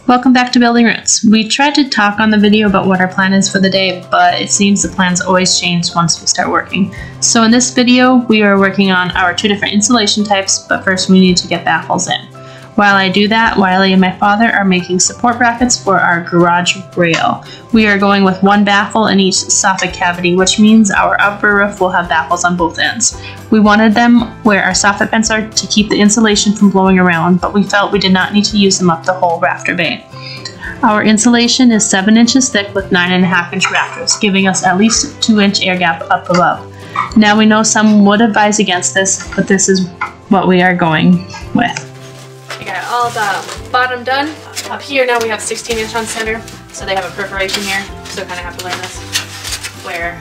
Welcome back to Building Roots. We tried to talk on the video about what our plan is for the day, but it seems the plans always change once we start working. So in this video, we are working on our two different insulation types, but first we need to get baffles in. While I do that, Wiley and my father are making support brackets for our garage rail. We are going with one baffle in each soffit cavity, which means our upper roof will have baffles on both ends. We wanted them where our soffit vents are to keep the insulation from blowing around, but we felt we did not need to use them up the whole rafter bay. Our insulation is 7 inches thick with 9.5 inch rafters, giving us at least 2-inch air gap up above. Now we know some would advise against this, but this is what we are going with. I got all the bottom done. Up here now we have 16-inch on center, so they have a perforation here, so I kind of have to learn this, where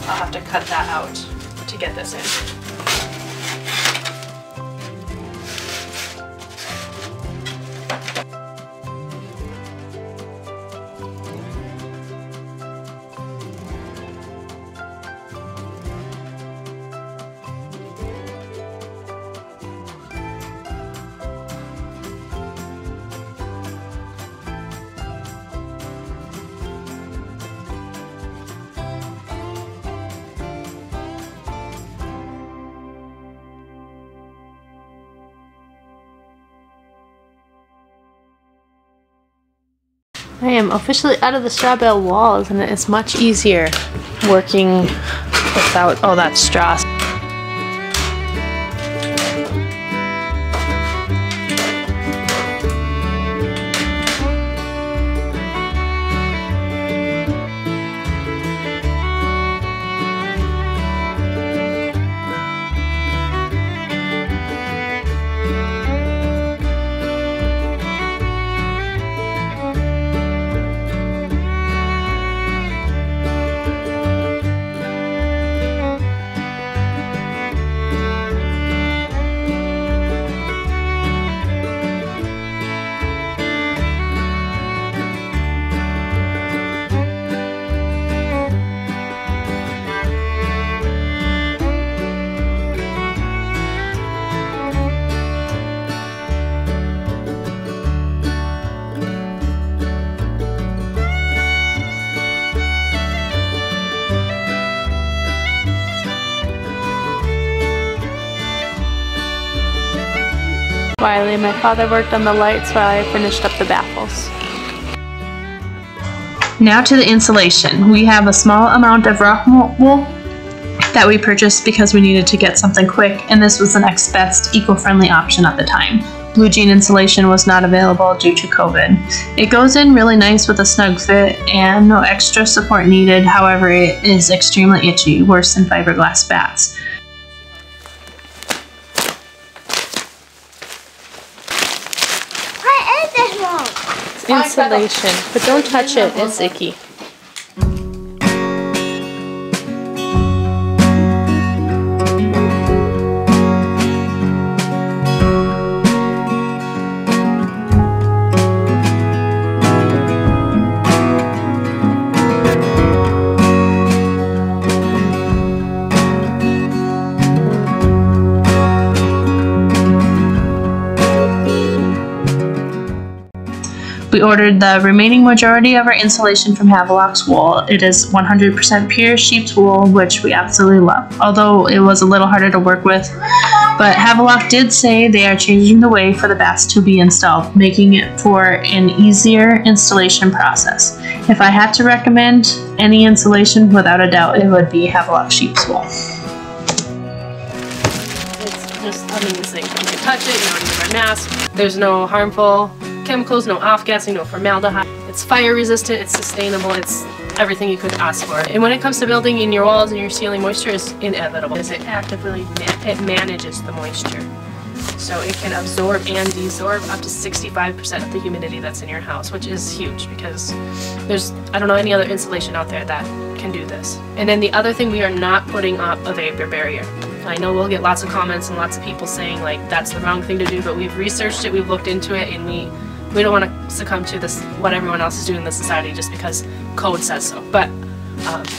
I'll have to cut that out to get this in. I am officially out of the straw bale walls, and it's much easier working without all that straw. Wiley and my father worked on the lights while I finished up the baffles. Now to the insulation. We have a small amount of rockwool that we purchased because we needed to get something quick, and this was the next best eco-friendly option at the time. Blue jean insulation was not available due to COVID. It goes in really nice with a snug fit and no extra support needed, however it is extremely itchy, worse than fiberglass bats. Insulation, but don't touch it, it's icky. We ordered the remaining majority of our insulation from Havelock's wool. It is 100% pure sheep's wool, which we absolutely love, although it was a little harder to work with. But Havelock did say they are changing the way for the bats to be installed, making it for an easier installation process. If I had to recommend any insulation, without a doubt, it would be Havelock sheep's wool. It's just amazing. You can touch it, you don't need to wear a mask. There's no harmful chemicals, no off-gassing, no formaldehyde. It's fire resistant, it's sustainable, it's everything you could ask for. And when it comes to building in your walls and your ceiling, moisture is inevitable because it actively manages the moisture. So it can absorb and desorb up to 65% of the humidity that's in your house, which is huge because I don't know any other insulation out there that can do this. And then the other thing, we are not putting up a vapor barrier. I know we'll get lots of comments and lots of people saying like that's the wrong thing to do, but we've researched it, we've looked into it, and we We don't want to succumb to this, what everyone else is doing in the society just because code says so. But,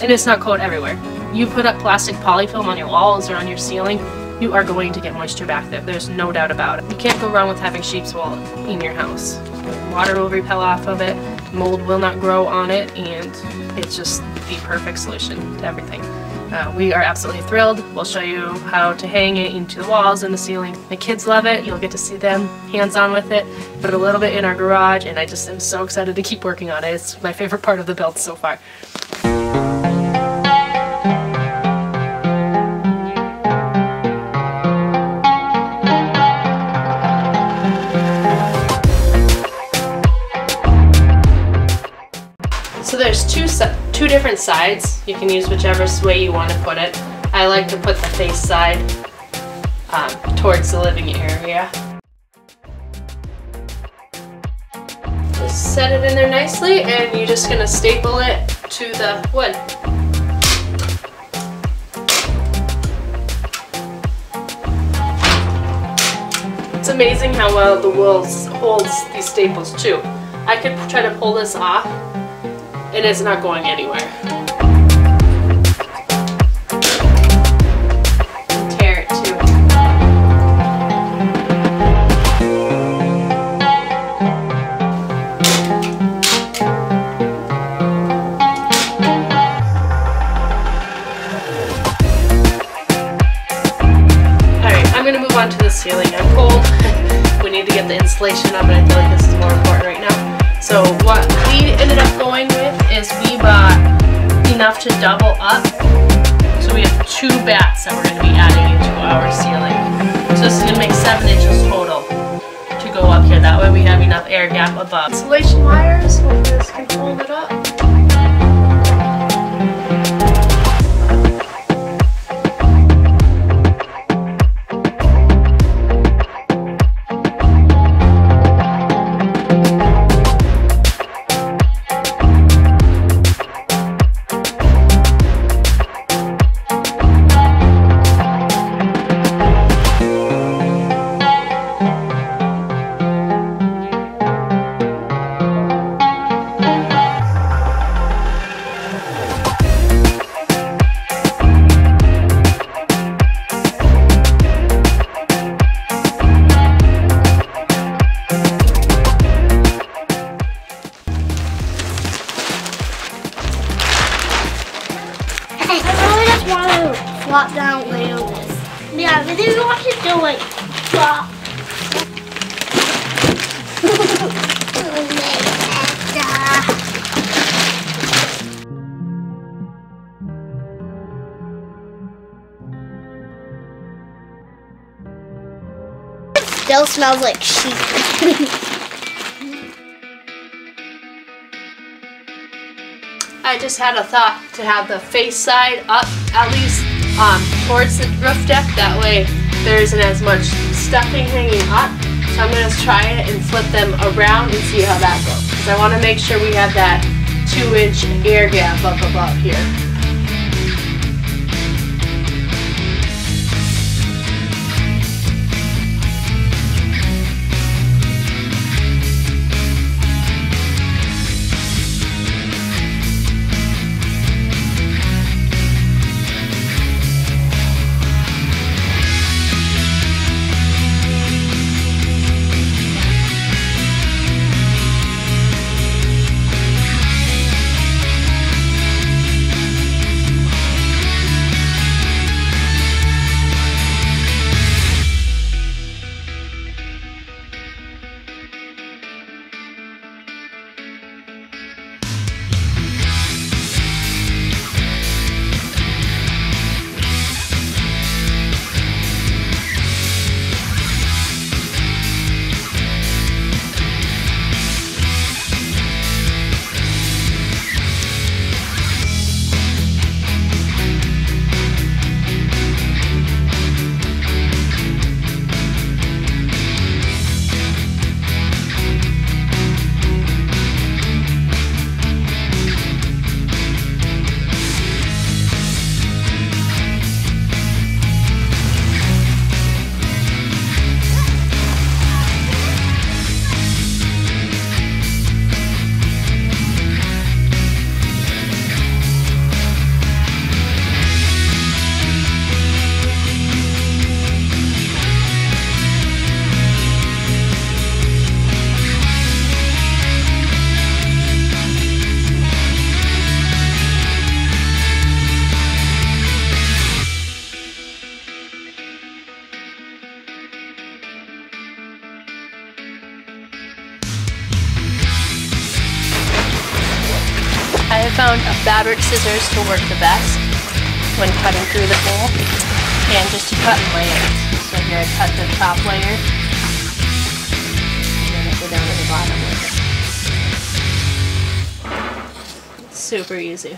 and it's not code everywhere. You put up plastic polyfilm on your walls or on your ceiling, you are going to get moisture back there. There's no doubt about it. You can't go wrong with having sheep's wool in your house. Water will repel off of it, mold will not grow on it, and it's just the perfect solution to everything. We are absolutely thrilled. We'll show you how to hang it into the walls and the ceiling. The kids love it. You'll get to see them hands-on with it. Put a little bit in our garage, and I just am so excited to keep working on it. It's my favorite part of the build so far. So there's two different sides. You can use whichever way you want to put it. I like to put the face side towards the living area. Just set it in there nicely, and you're just going to staple it to the wood. It's amazing how well the wool holds these staples too. I could try to pull this off, and it's not going anywhere. Tear it too. Alright, I'm going to move on to the ceiling. I'm cold. We need to get the insulation up, and I feel like this is more important right now. So what we ended up going with is we bought enough to double up. So we have 2 bats that we're going to be adding into our ceiling. So this is going to make 7 inches total to go up here. That way we have enough air gap above. Insulation wires, hope this can hold it up. Flop down way on this. Yeah, but then you have to do like flop. It still smells like sheep. I just had a thought to have the face side up at least towards the roof deck. That way there isn't as much stuffing hanging up. So I'm going to try it and flip them around and see how that goes. Because I want to make sure we have that 2-inch air gap up above here. found a fabric scissors to work the best when cutting through the hole, and just to cut in layers. So here I cut the top layer, and then I go down to the bottom with it. Super easy.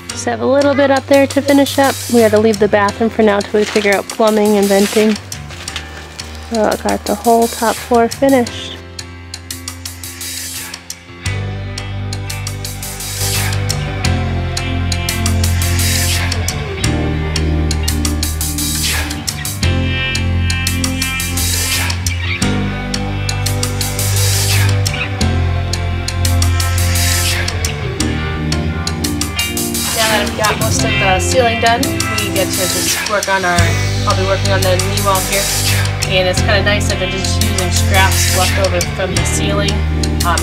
Just have a little bit up there to finish up. We had to leave the bathroom for now till we figure out plumbing and venting. So I got the whole top floor finished. Got most of the ceiling done. We get to just work on I'll be working on the knee wall here, and it's kind of nice. I've been just using scraps left over from the ceiling.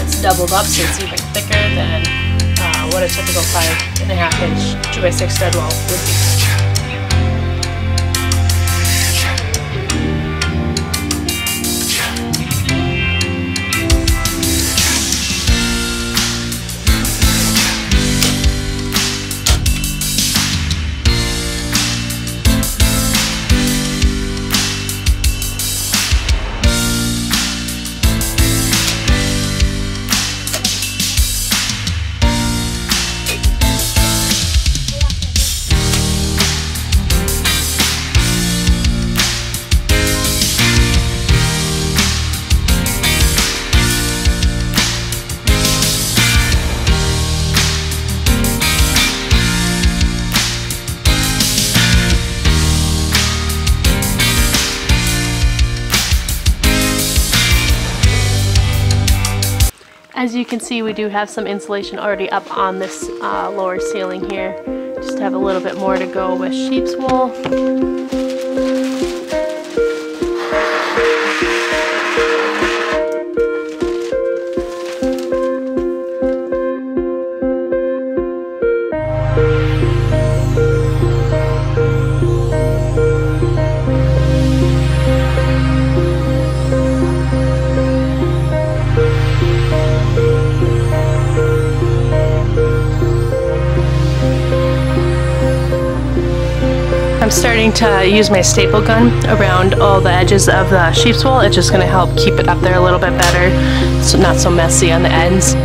It's doubled up, so it's even thicker than what a typical 5.5 inch 2x6 stud wall would be. As you can see, we do have some insulation already up on this lower ceiling here. Just have a little bit more to go with sheep's wool. I'm starting to use my staple gun around all the edges of the sheep's wool. It's just going to help keep it up there a little bit better, so not so messy on the ends.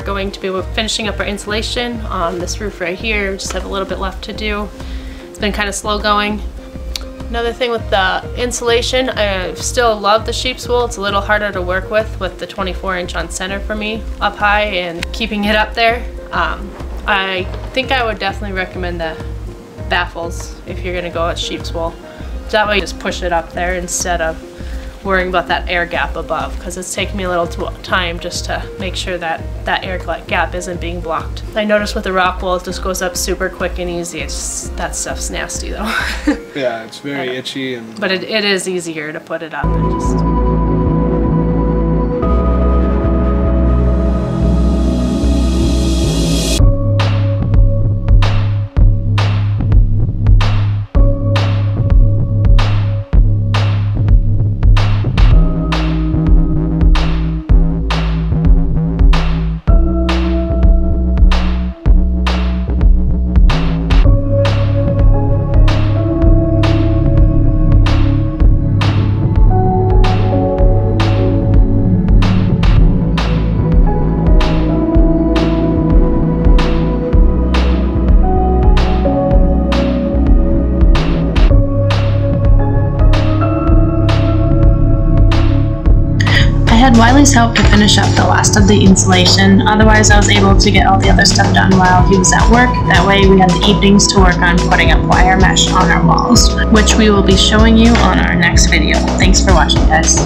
Going to be finishing up our insulation on this roof right here. We just have a little bit left to do. It's been kind of slow going. Another thing with the insulation, I still love the sheep's wool. It's a little harder to work with the 24-inch on center for me up high and keeping it up there. I think I would definitely recommend the baffles if you're going to go with sheep's wool. That way you just push it up there instead of worrying about that air gap above, because it's taken me a little time just to make sure that that air gap isn't being blocked. I noticed with the rock wool, it just goes up super quick and easy. It's just, that stuff's nasty though. Yeah, it's very itchy. But it is easier to put it up and just... I had Wiley's help to finish up the last of the insulation, otherwise I was able to get all the other stuff done while he was at work. That way we had the evenings to work on putting up wire mesh on our walls, which we will be showing you on our next video. Thanks for watching, guys.